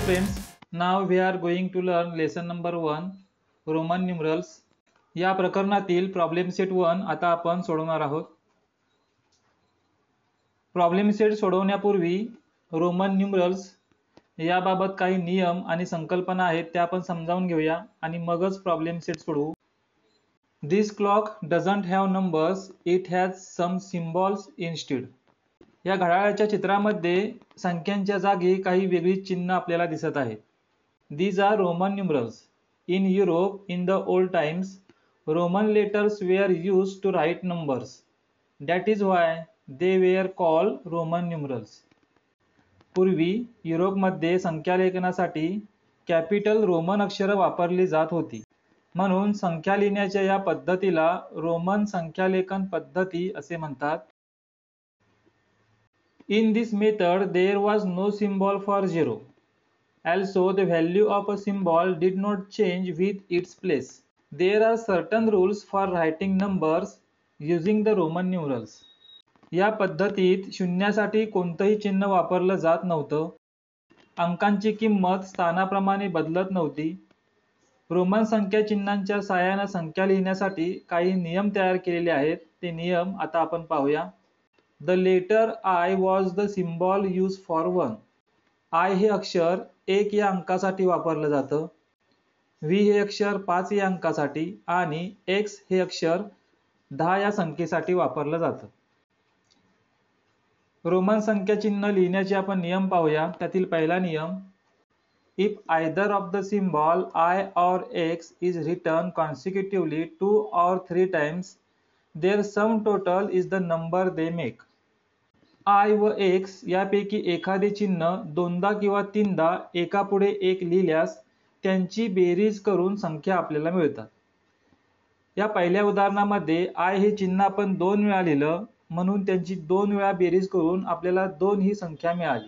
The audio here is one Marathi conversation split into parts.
friends, now we are going to learn lesson number 1 Roman numerals. या प्रकरणातील प्रॉब्लेम सेट 1 आता आपण सोडवणार आहोत. प्रॉब्लेम सेट सोडवण्यापूर्वी रोमन न्यूमरल्स याबाबत काही नियम आणि संकल्पना आहेत त्या आपण समजावून घेऊया आणि मगच प्रॉब्लेम सेट सोडवू. This clock doesn't have numbers, it has some symbols instead. या घड्याळाच्या चित्रामध्ये संख्यांच्या जागी काही वेगळी चिन्ह आपल्याला दिसत आहेत. These are Roman numerals. In Europe, in the old times, Roman letters were used to write numbers. That is why they were called Roman numerals. पूर्वी युरोपमध्ये संख्यालेखनासाठी कॅपिटल रोमन अक्षरे वापरली जात होती. म्हणून संख्या लिहिण्याच्या या पद्धतीला रोमन संख्यालेखन पद्धती असे म्हणतात. In this method, there was no symbol for zero. Also, the value of a symbol did not change with its place. There are certain rules for writing numbers using the Roman numerals. या पद्धतीत शून्यासाठी कोणतेही चिन्ह वापरलं जात नव्हतं. अंकांची किंमत स्थानाप्रमाणे बदलत नव्हती. रोमन संख्या चिन्हांच्या सहाय्याने संख्या लिहिण्यासाठी काही नियम तयार केलेले आहेत. ते नियम आता आपण पाहूया. The letter I was the symbol used for 1. I हे अक्षर 1 या अंकासाठी वापरलं जातं. V हे अक्षर 5 या अंकासाठी आणि X हे अक्षर 10 या संख्येसाठी वापरलं जातं. रोमन संख्या चिन्ह लिहिण्याचे आपण नियम पाहूया. त्यातील पहिला नियम, If either of the symbol I or X is written consecutively 2 or 3 times, their sum total is the number they make. I व X यापैकी एखादे चिन्ह दोनदा किंवा तीनदा एकापुढे एक लिहिल्यास त्यांची बेरीज करून संख्या आपल्याला मिळतात. या पहिल्या उदाहरणामध्ये I हे चिन्ह आपण 2 वेळा लिहिलं म्हणून त्यांची 2 वेळा बेरीज करून आपल्याला 2 ही संख्या मिळाली.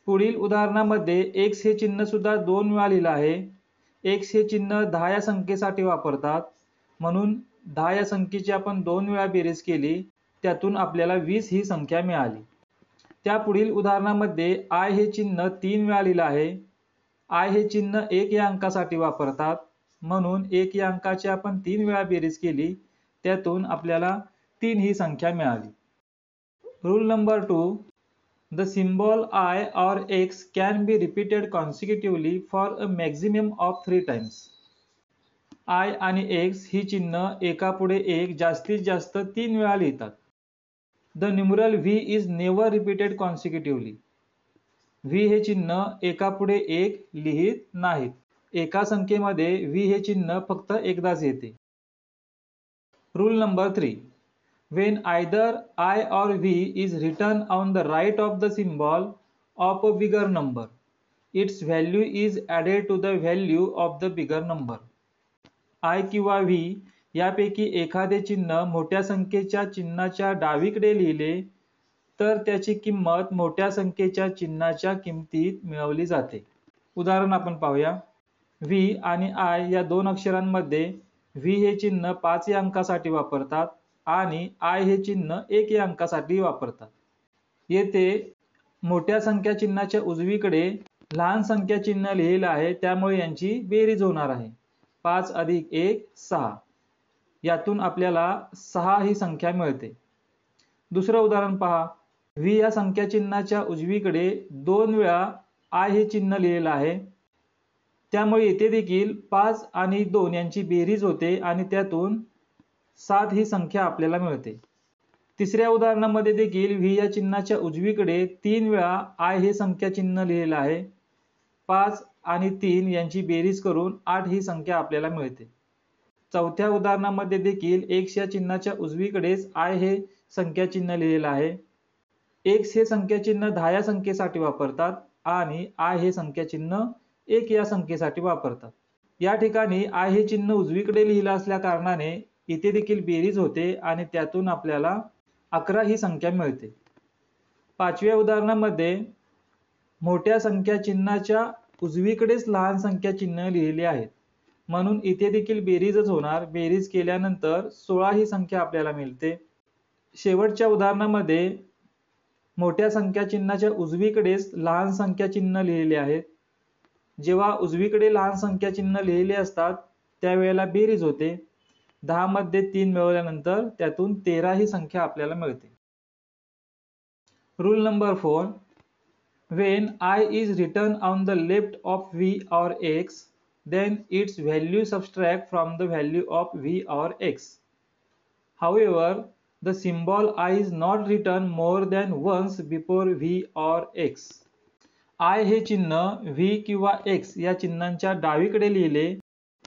पुढील उदाहरणामध्ये X हे चिन्ह सुद्धा 2 वेळा लिहिलं आहे. X हे चिन्ह 10 या संख्येसाठी वापरतात म्हणून 10 या संख्येची आपण 2 वेळा बेरीज केली, त्यातून आपल्याला 20 ही संख्या मिळाली. त्या पुढील उदाहरणामध्ये I हे चिन्ह 3 वेळा लिहिलं आहे. I हे चिन्ह 1 या अंकासाठी वापरतात म्हणून 1 या अंकाची आपण 3 वेळा बेरीज केली, त्यातून आपल्याला 3 ही संख्या मिळाली. Rule number 2, the symbol I or X can be repeated consecutively for a maximum of 3 times. I आणि X ही चिन्ह एकापुढे एक जास्तीत जास्त 3 वेळा लिहितात. The numeral V is never repeated consecutively. V हे चिन्ह एकापुढे एक लिहित नाहीत. एका संख्येमध्ये V हे चिन्ह फक्त एकदाच येते. Rule number 3. When either I or V is written on the right of the symbol of a bigger number, its value is added to the value of the bigger number. I किंवा V यापैकी एखादे चिन्ह मोठ्या संख्येच्या चिन्हाच्या डावीकडे लिहिले तर त्याची किंमत मोठ्या संख्येच्या चिन्हाच्या किमतीत मिळवली जाते. उदाहरण आपण पाहूया. V आणि I या दोन अक्षरांमध्ये V हे चिन्ह 5 या अंकासाठी वापरतात आणि I हे चिन्ह 1 या अंकासाठी वापरतात. येथे मोठ्या संख्या चिन्हाच्या उजवीकडे लहान संख्या चिन्ह लिहिलेलं आहे, त्यामुळे यांची बेरीज होणार आहे. 5 + 1 6. यातून आपल्याला 6 ही संख्या मिळते. दुसरं उदाहरण पहा. V या संख्या चिन्हाच्या उजवीकडे 2 वेळा I हे चिन्ह लिहिलेलं आहे, त्यामुळे येथे देखील 5 आणि 2 यांची बेरीज होते आणि त्यातून 7 ही संख्या आपल्याला मिळते. तिसऱ्या उदाहरणामध्ये देखील V या चिन्हाच्या उजवीकडे 3 वेळा I हे संख्या चिन्ह लिहिलेलं आहे. 5 आणि 3 यांची बेरीज करून 8 ही संख्या आपल्याला मिळते. चौथ्या उदाहरणामध्ये देखील X या चिन्हाच्या उजवीकडेच I हे संख्या चिन्ह लिहिलेलं आहे. X हे संख्या चिन्ह 10 या संख्येसाठी वापरतात आणि I हे संख्या चिन्ह 1 या संख्येसाठी वापरतात. या ठिकाणी I हे चिन्ह उजवीकडे लिहिलं असल्या कारणाने इथे देखील बेरीज होते आणि त्यातून आपल्याला 11 ही संख्या मिळते. पाचव्या उदाहरणामध्ये मोठ्या संख्या चिन्हाच्या उजवीकडेच लहान संख्या चिन्ह लिहिलेली आहेत म्हणून इथे देखील बेरीजच होणार. बेरीज केल्यानंतर 16 ही संख्या आपल्याला मिळते. शेवटच्या उदाहरणामध्ये मोठ्या संख्या चिन्हाच्या उजवीकडेच लहान संख्या चिन्ह लिहिलेले आहेत. जेव्हा उजवीकडे लहान संख्या चिन्ह लिहिलेले असतात त्यावेळेला बेरीज होते. 10 मध्ये 3 मिळवल्यानंतर त्यातून 13 ही संख्या आपल्याला मिळते. Rule number 4. When I is written on the left of v or x, then its value subtract from the value of v or x. However, the symbol I is not written more than once before v or x. I हे चिन्ह v किंवा x या चिन्हांच्या डावीकडे लिहिले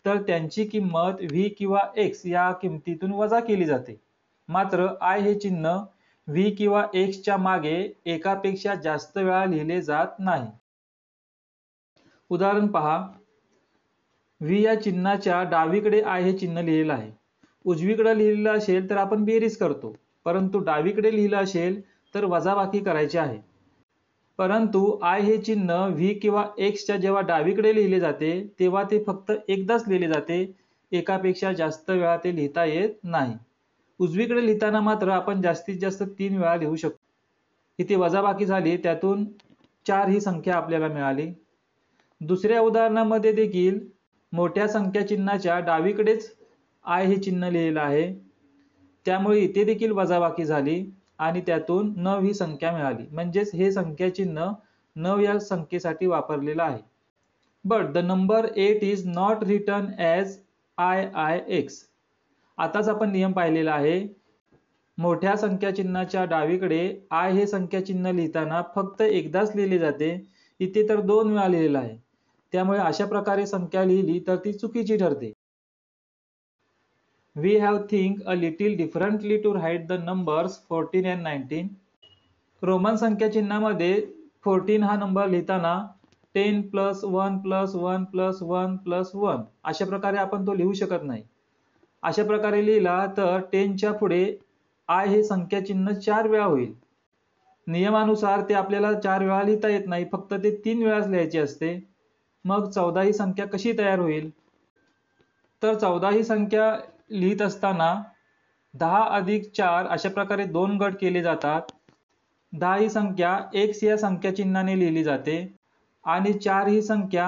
तर त्यांची किंमत v किंवा x या किमतीतून वजा केली जाते. मात्र I हे चिन्ह v किंवा x च्या मागे एकापेक्षा जास्त वेळा लिहिले जात नाही. उदाहरण पहा. v या चिन्हाच्या डावीकडे I हे चिन्ह लिहिलेलं आहे. उजवीकडे लिहिलेलं असेल तर आपण बेरीज करतो, परंतु डावीकडे लिहिलं असेल तर वजाबाकी करायची आहे. परंतु I हे चिन्ह v किंवा x च्या जेव्हा डावीकडे लिहिले जाते तेव्हा ते फक्त एकदाच लिहिले जाते, एकापेक्षा जास्त वेळा ते लिहिता येत नाही. उजवीकडे लिहिताना मात्र आपण जास्तीत जास्त 3 वेळा लिहू शकतो. इथे वजाबाकी झाली, त्यातून 4 ही संख्या आपल्याला मिळाली. दुसऱ्या उदाहरणामध्ये देखील मोठ्या संख्या चिन्हाच्या डावीकडेच I हे चिन्ह लिहिलेलं आहे, त्यामुळे इथे देखील वजाबाकी झाली आणि त्यातून 9 ही संख्या मिळाली. म्हणजेच हे संख्या चिन्ह 9 या संख्येसाठी वापरलेलं आहे. But the number 8 is not written as IIX. आताच आपण नियम पाहिलेला आहे. मोठ्या संख्या चिन्हाच्या डावीकडे I हे संख्या चिन्ह लिहिताना फक्त एकदाच लिहिले जाते, इथे तर 2 वेळा लिहिलेलं आहे. त्यामुळे अशा प्रकारे संख्या लिहिली तर ती चुकीची ठरते. We have think a little differently to write the numbers 14 and 19. Roman संख्या चिन्हामध्ये 14 हा नंबर लिहिताना 10 + 1 + 1 + 1 + 1 अशा प्रकारे आपण तो लिहू शकत नाही. अशा प्रकारे लिहिला तर 10 च्या पुढे I हे संख्या चिन्ह 4 वेळा होईल. नियमानुसार ते आपल्याला 4 वेळा लिहिता येत नाही, फक्त ते 3 वेळाच लिहायचे असते. मग 14 ही संख्या कशी तयार होईल? तर 14 ही संख्या लिहित असताना 10 अधिक 4 अशा प्रकारे 2 गट केले जातात. 10 ही संख्या x या संख्या चिन्हाने लिहिली जाते आणि 4 ही संख्या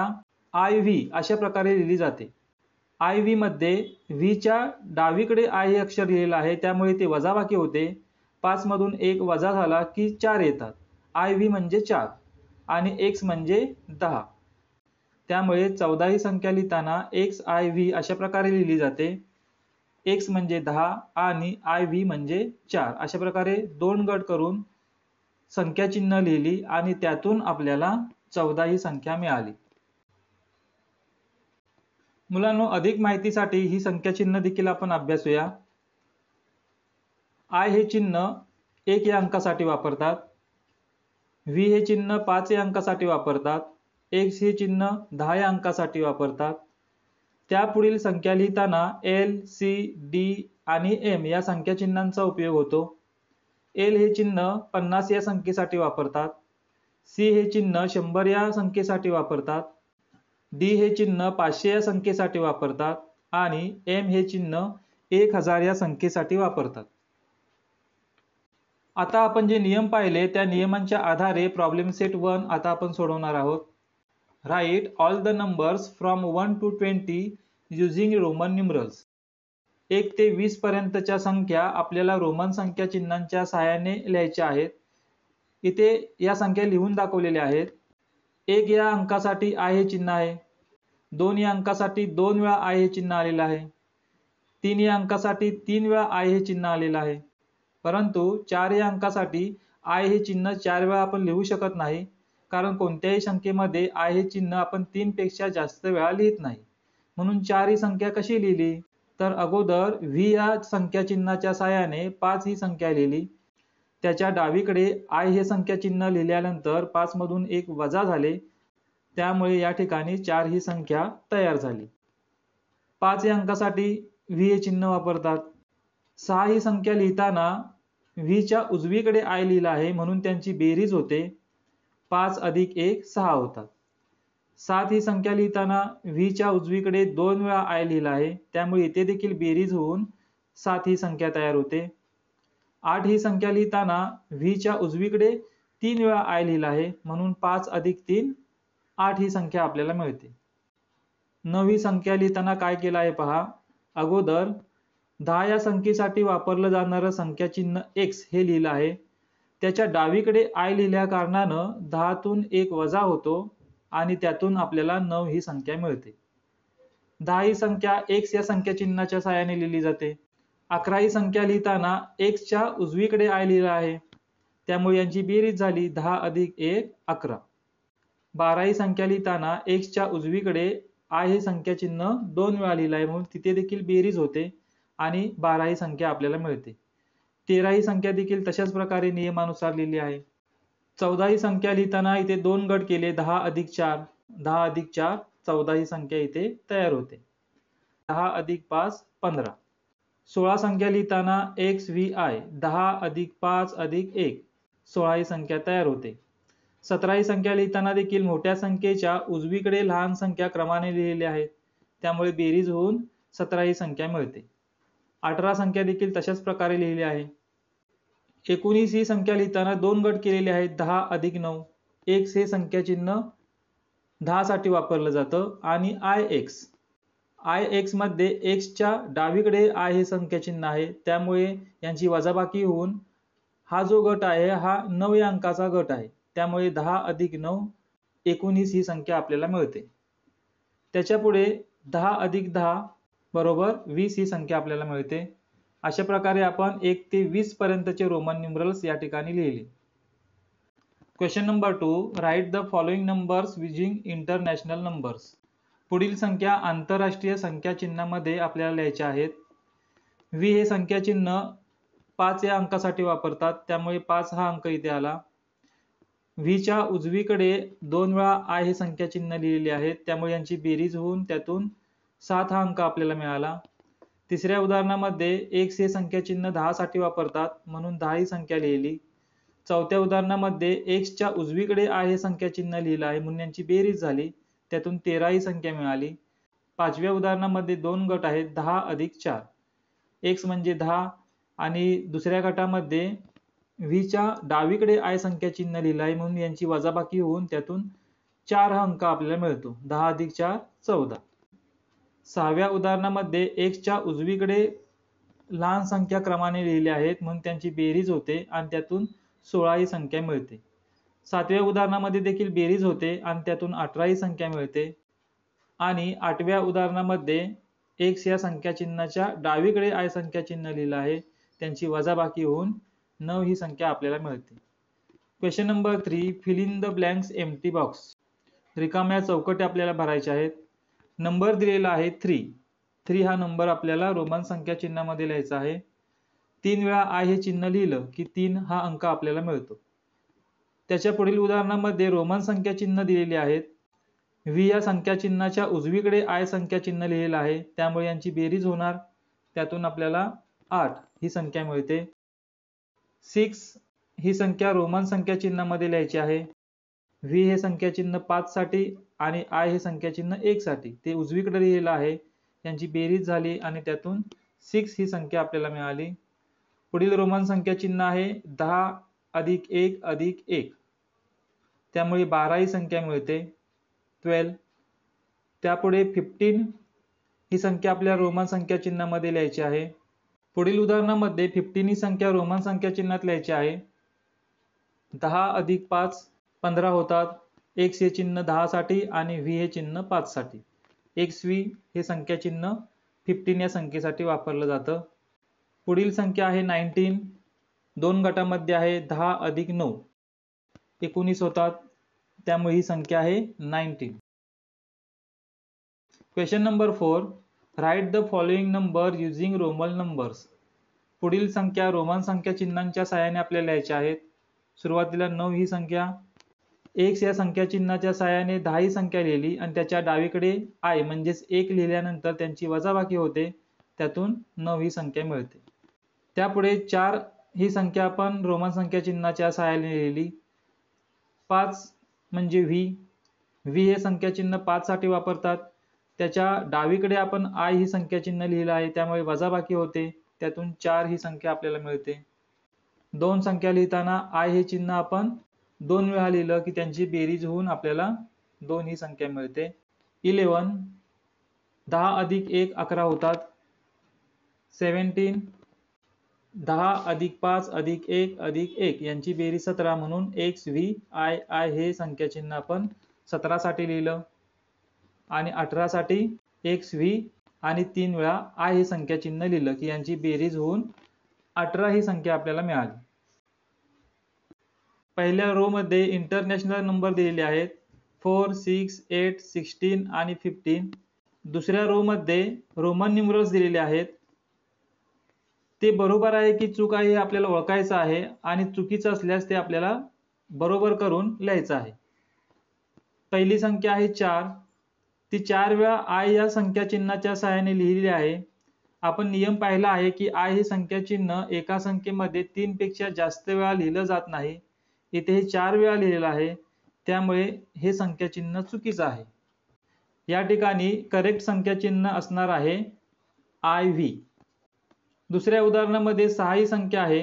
IV अशा प्रकारे लिहिली जाते. IV मध्ये v च्या डावीकडे I हे अक्षर लिहिलेलं आहे, त्यामुळे ते वजाबाकी होते. 5 मधून 1 वजा झाला की 4 येतात. IV म्हणजे 4 आणि x म्हणजे 10. त्यामुळे 14 ही संख्या लिहिताना XIV अशा प्रकारे लिहिली जाते. x म्हणजे 10 आणि IV म्हणजे 4 अशा प्रकारे 2 गट करून संख्या चिन्ह लिहिली आणि त्यातून आपल्याला 14 ही संख्या मिळाली. मुलांनो, अधिक माहितीसाठी ही संख्या चिन्ह देखील आपण अभ्यासूया. I हे चिन्ह 1 या अंकासाठी वापरतात. V हे चिन्ह 5 या अंकासाठी वापरतात. X हे चिन्ह 10 या अंकासाठी वापरतात. त्यापुढील संख्या लिहिताना L, C, D आणि M या संख्या चिन्हांचा उपयोग होतो. L हे चिन्ह 50 या संख्येसाठी वापरतात. C हे चिन्ह 100 या संख्येसाठी वापरतात. D हे चिन्ह 500 या संख्येसाठी वापरतात आणि M हे चिन्ह 1000 या संख्येसाठी वापरतात. आता आपण जे नियम पाहिले त्या नियमांच्या आधारे प्रॉब्लेम सेट 1 आता आपण सोडवणार आहोत. Write all the numbers from 1 to 20 using Roman numerals. 1 ते 20 पर्यंतच्या संख्या आपल्याला रोमन संख्या चिन्हांच्या सहाय्याने लिहायच्या आहेत. इथे या संख्या लिहून दाखवलेल्या आहेत. 1 या अंकासाठी I हे चिन्ह आहे. 2 या अंकासाठी 2 वेळा I हे चिन्ह आलेलं आहे. 3 या अंकासाठी 3 वेळा I हे चिन्ह आलेलं आहे. परंतु 4 या अंकासाठी I हे चिन्ह 4 वेळा आपण लिहू शकत नाही, कारण कोणत्याही संख्येमध्ये I हे चिन्ह आपण 3 पेक्षा जास्त वेळा लिहित नाही. म्हणून 4 ही संख्या कशी लिहिली? तर अगोदर V या संख्या चिन्हाच्या सहाय्याने 5 ही संख्या लिहिली. त्याच्या डावीकडे I हे संख्या चिन्ह लिहिल्यानंतर 5 मधून 1 वजा झाले, त्यामुळे या ठिकाणी 4 ही संख्या तयार झाली. 5 या अंकासाठी V हे चिन्ह वापरतात. 6 ही संख्या लिहिताना V च्या उजवीकडे I लिहिला आहे, म्हणून त्यांची बेरीज होते. 5 अधिक 1 6 होतात. 7 ही संख्या लिहिताना V च्या उजवीकडे 2 वेळा I लिहिला आहे, त्यामुळे इथे देखील बेरीज होऊन 7 ही संख्या तयार होते. 8 ही संख्या लिहिताना v च्या उजवीकडे 3 वेळा i लिहिला आहे, म्हणून 5 अधिक 3 8 ही संख्या आपल्याला मिळते. 9 ही संख्या लिहिताना काय केलं आहे पहा. अगोदर 10 या संख्येसाठी वापरलं जाणारं संख्या चिन्ह x हे लिहिलं आहे. त्याच्या डावीकडे i लिहिल्या कारणानं 10 तून 1 वजा होतो आणि त्यातून आपल्याला 9 ही संख्या मिळते. 10 ही संख्या x या संख्या चिन्हाच्या सहाय्याने लिहिली जाते. 11 ही संख्या लिहिताना x च्या उजवीकडे i लिहिला आहे, त्यामुळे यांची बेरीज झाली 10 अधिक 1 11. 12 ही संख्या लिहिताना x च्या उजवीकडे i हे संख्या चिन्ह 2 वेळा लिहिलं आहे, म्हणून तिथे देखील बेरीज होते आणि 12 ही संख्या आपल्याला मिळते. 13 ही संख्या देखील तशाच प्रकारे नियमानुसार लिहिली आहे. 14 ही संख्या लिहिताना इथे 2 गट केले, 10 अधिक 4 10 अधिक 4 14 ही संख्या इथे तयार होते. 10 अधिक 5 15. 16 संख्या लिहिताना xvi 10 अधिक 5 अधिक 1 16 ही संख्या तयार होते. 17 ही संख्या लिहिताना देखील मोठ्या संख्येच्या उजवीकडे लहान संख्या क्रमाने लिहिलेली आहेत, त्यामुळे बेरीज होऊन 17 ही संख्या मिळते. 18 संख्या देखील तशाच प्रकारे लिहिली आहे. 19 ही संख्या लिहिताना 2 गट केलेले आहेत, 10 अधिक 9 x हे संख्या चिन्ह 10 साठी वापरलं जातं आणि ix मध्ये x च्या डावीकडे i हे संख्या चिन्ह आहे, त्यामुळे यांची वजाबाकी होऊन हा जो गट आहे हा 9 या अंकाचा गट आहे, त्यामुळे 10 अधिक 9 19 ही संख्या आपल्याला मिळते. त्याच्या पुढे 10 अधिक 10 बरोबर 20 ही संख्या आपल्याला मिळते. अशा प्रकारे आपण 1 ते 20 पर्यंतचे रोमन न्यूमरल्स या ठिकाणी लिहिले. Question number 2. Write the following numbers using international numbers. पुढील संख्या आंतरराष्ट्रीय संख्या चिन्हामध्ये आपल्याला लिहायच्या आहेत. v हे संख्या चिन्ह 5 या अंकासाठी वापरतात, त्यामुळे 5 हा अंक इथे आला. v च्या उजवीकडे 2 वेळा i हे संख्या चिन्ह लिहिलेले आहेत, त्यामुळे यांची बेरीज होऊन त्यातून 7 हा अंक आपल्याला मिळाला. तिसऱ्या उदाहरणामध्ये x हे संख्या चिन्ह 10 साठी वापरतात, म्हणून 10 ही संख्या लिहिली. चौथ्या उदाहरणामध्ये x च्या उजवीकडे i हे संख्या चिन्ह लिहिलं आहे, म्हणून यांची बेरीज झाली, त्यातून 13 ही संख्या मिळाली. पाचव्या उदाहरणामध्ये 2 गट आहेत, 10 अधिक 4 x म्हणजे 10 आणि दुसऱ्या गटामध्ये v च्या डावीकडे i संख्या चिन्ह लिहिलं आहे, म्हणून यांची वजाबाकी होऊन त्यातून 4 हा अंक आपल्याला मिळतो, 10 अधिक 4 14. सहाव्या उदाहरणामध्ये x च्या उजवीकडे लहान संख्या क्रमाने लिहिल्या आहेत, म्हणून त्यांची बेरीज होते आणि त्यातून 16 ही संख्या मिळते. सातव्या उदाहरणामध्ये देखील बेरीज होते आणि त्यातून 18 ही संख्या मिळते. आणि आठव्या उदाहरणामध्ये x या संख्या चिन्हाच्या डावीकडे i संख्या चिन्ह लिहिलं आहे, त्यांची वजाबाकी होऊन 9 ही संख्या आपल्याला मिळते. Question number 3. Fill in the blanks empty box. रिकाम्या चौकटी आपल्याला भरायच्या आहेत. नंबर दिलेला आहे 3 हा नंबर आपल्याला रोमन संख्या चिन्हामध्ये लिहायचा आहे. 3 वेळा i हे चिन्ह लिहिलं की 3 हा अंक आपल्याला मिळतो. त्याच्या पुढील उदाहरणामध्ये रोमन संख्या चिन्ह दिलेली आहेत. v या संख्या चिन्हाच्या उजवीकडे i संख्या चिन्ह लिहिलेलं आहे, त्यामुळे यांची बेरीज होणार, त्यातून आपल्याला 8 ही संख्या मिळते. 6 ही संख्या रोमन संख्या चिन्हामध्ये लिहायची आहे. v हे संख्या चिन्ह 5 साठी आणि i हे संख्या चिन्ह 1 साठी ते उजवीकडे लिहिलेलं आहे, यांची बेरीज झाली आणि त्यातून 6 ही संख्या आपल्याला मिळाली. पुढील रोमन संख्या चिन्ह आहे 10 अधिक 1 अधिक 1, त्यामुळे 12 ही संख्या मिळते 12. त्यापुढे 15 ही संख्या आपल्या रोमन संख्या चिन्हामध्ये लिहायची आहे. पुढील उदाहरणामध्ये 15 ही संख्या रोमन संख्या चिन्हात लिहायची आहे. 10 अधिक 5 15 होतात. x हे चिन्ह 10 साठी आणि v हे चिन्ह 5 साठी. xv हे संख्या चिन्ह 15 या संख्येसाठी वापरलं जातं. पुढील संख्या आहे 19. 2 गटामध्ये आहे, 10 अधिक 9 19 होतात, त्यामुळे ही संख्या आहे 19. Question number 4. Write the following number using Roman numbers. पुढील संख्या रोमन संख्या चिन्हांच्या सहाय्याने आपल्याला लिहायच्या आहेत. सुरुवातीला 9 ही संख्या, x या संख्या चिन्हाच्या सहाय्याने 10 ही संख्या लिहिली आणि त्याच्या डावीकडे i म्हणजेच 1 लिहिल्यानंतर त्यांची वजाबाकी होते, त्यातून 9 ही संख्या मिळते. त्यापुढे 4 ही संख्या आपण रोमन संख्या चिन्हाच्या सहाय्याने लिहिली. 5 म्हणजे v हे संख्या चिन्ह 5 साठी वापरतात, त्याच्या डावीकडे आपण i ही संख्या चिन्ह लिहिलं आहे, त्यामुळे वजाबाकी होते, त्यातून 4 ही संख्या आपल्याला मिळते. दोन संख्या लिहिताना आय हे चिन्ह आपण 2 वेळा लिहिलं की त्यांची बेरीज होऊन आपल्याला 2 ही संख्या मिळते. 11 10 अधिक 1 11 होतात. 17 10 अधिक 5 अधिक 1 अधिक 1 यांची बेरीज 17 म्हणून XV I हे संख्या चिन्ह आपण 17 साठी लिहिलं आणि 18 साठी XV आणि 3 वेळा I हे संख्या चिन्ह लिहिलं की यांची बेरीज होऊन 18 ही संख्या आपल्याला मिळाली. पहिल्या रो मध्ये इंटरनॅशनल नंबर दिलेले आहेत 4 6 8 16 आणि 15. दुसऱ्या रो मध्ये रोमन न्यूमरल्स दिलेले आहेत. ते बरोबर आहे की चूक आहे हे आपल्याला ओळखायचं आहे आणि चुकीचं असल्यास ते आपल्याला बरोबर करून लिहायचं आहे. पहिली संख्या आहे 4. ती 4 वेळा I या संख्या चिन्हाच्या सहाय्याने लिहिलेली आहे. आपण नियम पाहिला आहे की I हे संख्या चिन्ह एका संख्येमध्ये 3 पेक्षा जास्त वेळा लिहिलं जात नाही. इथे हे 4 वेळा लिहिलेलं आहे, त्यामुळे हे संख्या चिन्ह चुकीचं आहे. या ठिकाणी करेक्ट संख्या चिन्ह असणार आहे IV. दुसऱ्या उदाहरणामध्ये 6 ही संख्या आहे.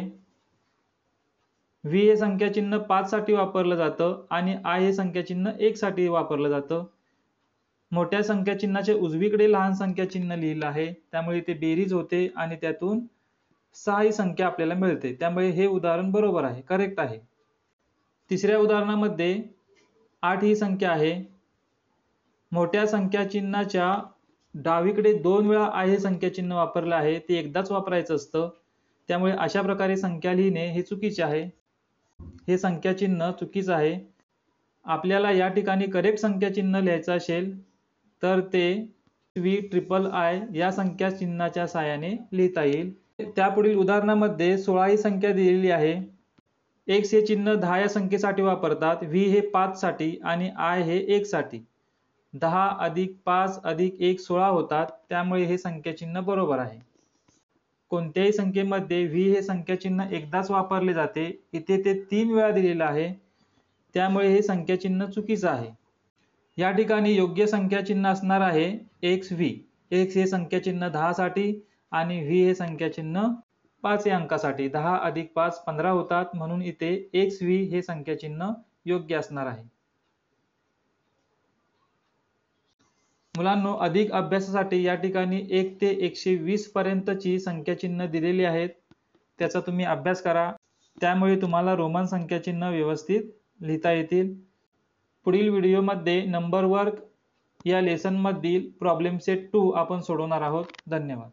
V हे संख्या चिन्ह 5 साठी वापरलं जातं आणि I हे संख्या चिन्ह 1 साठी वापरलं जातं. मोठ्या संख्या चिन्हाचे उजवीकडे लहान संख्या चिन्ह लिहिलं आहे, त्यामुळे ते बेरीज होते आणि त्यातून 6 ही संख्या आपल्याला मिळते. त्यामुळे हे उदाहरण बरोबर आहे, करेक्ट आहे. तिसऱ्या उदाहरणामध्ये 8 ही संख्या आहे. मोठ्या संख्या चिन्हाच्या डावीकडे 2 वेळा I हे संख्या चिन्ह वापरलं आहे, ते एकदाच वापरायचं असतं. त्यामुळे अशा प्रकारे संख्या लिहिणे हे चुकीचे आहे. हे संख्या चिन्ह चुकीचं आहे. आपल्याला या ठिकाणी करेक्ट संख्या चिन्ह लिहायचं असेल तर ते VIII या संख्या चिन्हाच्या सहाय्याने लिहिता येईल. त्यापुढील उदाहरणामध्ये 16 ही संख्या दिलेली आहे. X हे चिन्ह 10 या संख्येसाठी वापरतात, V हे 5 साठी आणि I हे 1 साठी. 10 अधिक 5 अधिक 1 16 होतात, त्यामुळे हे संख्या चिन्ह बरोबर आहे. कोणत्याही संख्येमध्ये V हे संख्या चिन्ह एकदाच वापरले जाते, इथे ते 3 वेळा दिलेलं आहे, त्यामुळे हे संख्या चिन्ह चुकीचं आहे. या ठिकाणी योग्य संख्या चिन्ह असणार आहे XV. X हे संख्या चिन्ह 10 साठी आणि V हे संख्या चिन्ह 5 या अंकासाठी. 10 अधिक 5 15 होतात, म्हणून इथे XV हे संख्या चिन्ह योग्य असणार आहे. मुलांनो, अधिक अभ्यासासाठी या ठिकाणी 1 ते 120 पर्यंतची संख्या चिन्ह दिलेली आहेत, त्याचा तुम्ही अभ्यास करा. त्यामुळे तुम्हाला रोमन संख्या चिन्ह व्यवस्थित लिहिता येतील. पुढील व्हिडिओमध्ये नंबर वर्क या लेसन मधील प्रॉब्लेम सेट 2 आपण सोडवणार आहोत. धन्यवाद.